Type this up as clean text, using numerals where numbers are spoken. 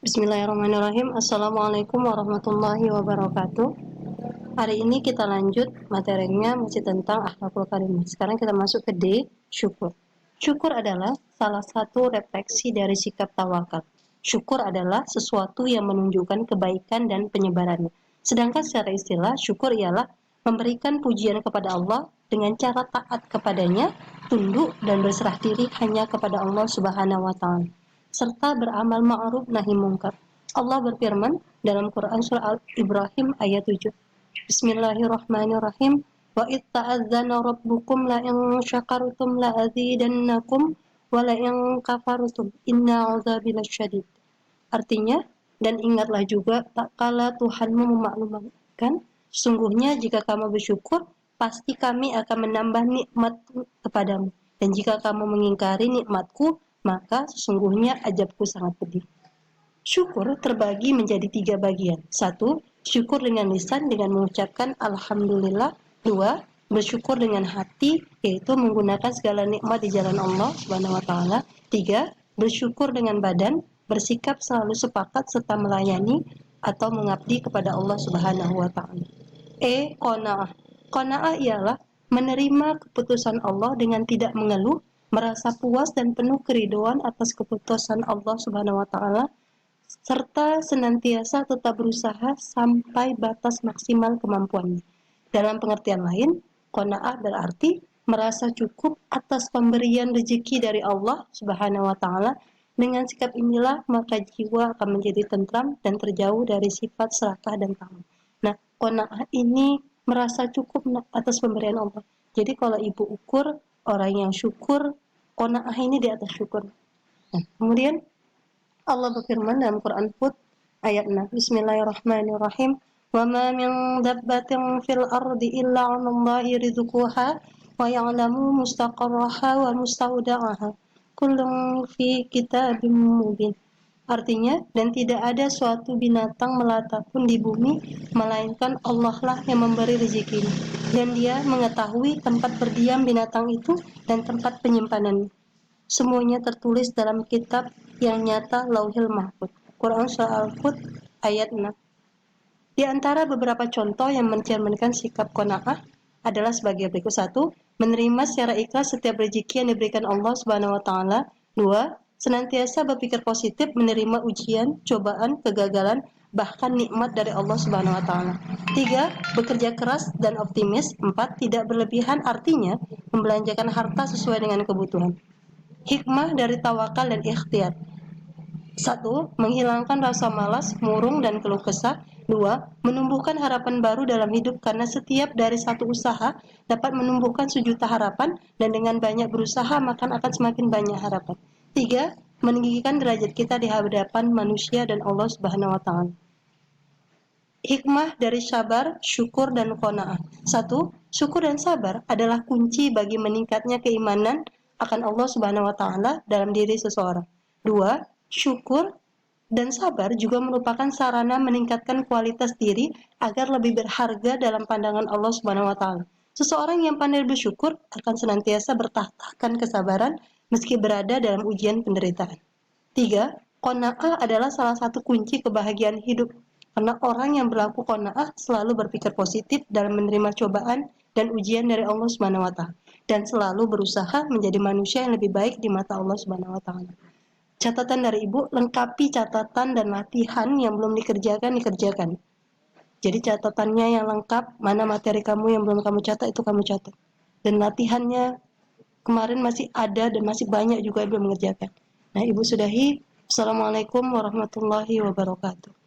Bismillahirrahmanirrahim. Assalamualaikum warahmatullahi wabarakatuh. Hari ini kita lanjut materinya masih tentang akhlakul karimah. Sekarang kita masuk ke D, syukur. Syukur adalah salah satu refleksi dari sikap tawakal. Syukur adalah sesuatu yang menunjukkan kebaikan dan penyebarannya. Sedangkan secara istilah, syukur ialah memberikan pujian kepada Allah dengan cara taat kepadanya, tunduk dan berserah diri hanya kepada Allah Subhanahu wa taala, serta beramal ma'ruf nahi mungkar. Allah berfirman dalam Quran surah Al-Ibrahim ayat 7. Bismillahirrahmanirrahim. Wa id ta'adzana rabbukum la in syakartum la azidannakum wa la in kafartum inna 'adzabi lasyadid. Artinya, dan ingatlah juga tak kala Tuhanmu memaklumkan, sungguhnya jika kamu bersyukur, pasti kami akan menambah nikmat kepadamu. Dan jika kamu mengingkari nikmatku, maka sesungguhnya azabku sangat pedih. Syukur terbagi menjadi 3 bagian. 1. Syukur dengan lisan dengan mengucapkan Alhamdulillah. 2. Bersyukur dengan hati, yaitu menggunakan segala nikmat di jalan Allah Subhanahu wa taala. 3. Bersyukur dengan badan, bersikap selalu sepakat serta melayani atau mengabdi kepada Allah Subhanahu wa taala. Qanaah. Qanaah ialah menerima keputusan Allah dengan tidak mengeluh, merasa puas dan penuh keridoan atas keputusan Allah Subhanahu wa taala, serta senantiasa tetap berusaha sampai batas maksimal kemampuannya. Dalam pengertian lain, qanaah berarti merasa cukup atas pemberian rezeki dari Allah Subhanahu wa taala. Dengan sikap inilah maka jiwa akan menjadi tentram dan terjauh dari sifat serakah dan tamak. Nah, qanaah ini merasa cukup atas pemberian Allah. Jadi kalau ibu ukur orang yang syukur, qanaah ini di atas syukur. Nah, kemudian Allah berfirman dalam Quran Hud ayat 6. Bismillahirrahmanirrahim. Wa ma min dabbatin fil ardi illa 'alallahi rizquha wa ya'lamu mustaqarraha wa mustawda'aha. Kullun fi kitabim mubin. Artinya, dan tidak ada suatu binatang melata pun di bumi, melainkan Allah lah yang memberi rezekinya. Dan dia mengetahui tempat berdiam binatang itu dan tempat penyimpanannya. Semuanya tertulis dalam kitab yang nyata Lauhil Mahfuz. Quran Surah Al-Hud ayat 6. Di antara beberapa contoh yang mencerminkan sikap qanaah adalah sebagai berikut. 1. Menerima secara ikhlas setiap rezeki yang diberikan Allah Subhanahu wa taala. 2. Senantiasa berpikir positif menerima ujian, cobaan, kegagalan, bahkan nikmat dari Allah Subhanahu wa taala. 3. Bekerja keras dan optimis. 4. Tidak berlebihan, artinya membelanjakan harta sesuai dengan kebutuhan. Hikmah dari tawakal dan ikhtiar. 1. Menghilangkan rasa malas, murung, dan keluh kesah. 2. Menumbuhkan harapan baru dalam hidup karena setiap dari satu usaha dapat menumbuhkan sejuta harapan dan dengan banyak berusaha maka akan semakin banyak harapan. 3. Meninggikan derajat kita di hadapan manusia dan Allah Subhanahu wa taala. Hikmah dari sabar, syukur, dan qanaah. 1. Syukur dan sabar adalah kunci bagi meningkatnya keimanan akan Allah Subhanahu wa taala dalam diri seseorang. 2. Syukur dan sabar juga merupakan sarana meningkatkan kualitas diri agar lebih berharga dalam pandangan Allah Subhanahu wa taala. Seseorang yang pandai bersyukur akan senantiasa bertahtakan kesabaran meski berada dalam ujian penderitaan. 3. Qanaah adalah salah satu kunci kebahagiaan hidup. Karena orang yang berlaku qanaah selalu berpikir positif dalam menerima cobaan dan ujian dari Allah Subhanahu wa taala dan selalu berusaha menjadi manusia yang lebih baik di mata Allah Subhanahu wa taala. Catatan dari Ibu, lengkapi catatan dan latihan yang belum dikerjakan. Jadi catatannya yang lengkap, mana materi kamu yang belum kamu catat itu kamu catat. Dan latihannya kemarin masih ada dan masih banyak juga yang belum mengerjakan. Nah, Ibu sudahi. Assalamualaikum warahmatullahi wabarakatuh.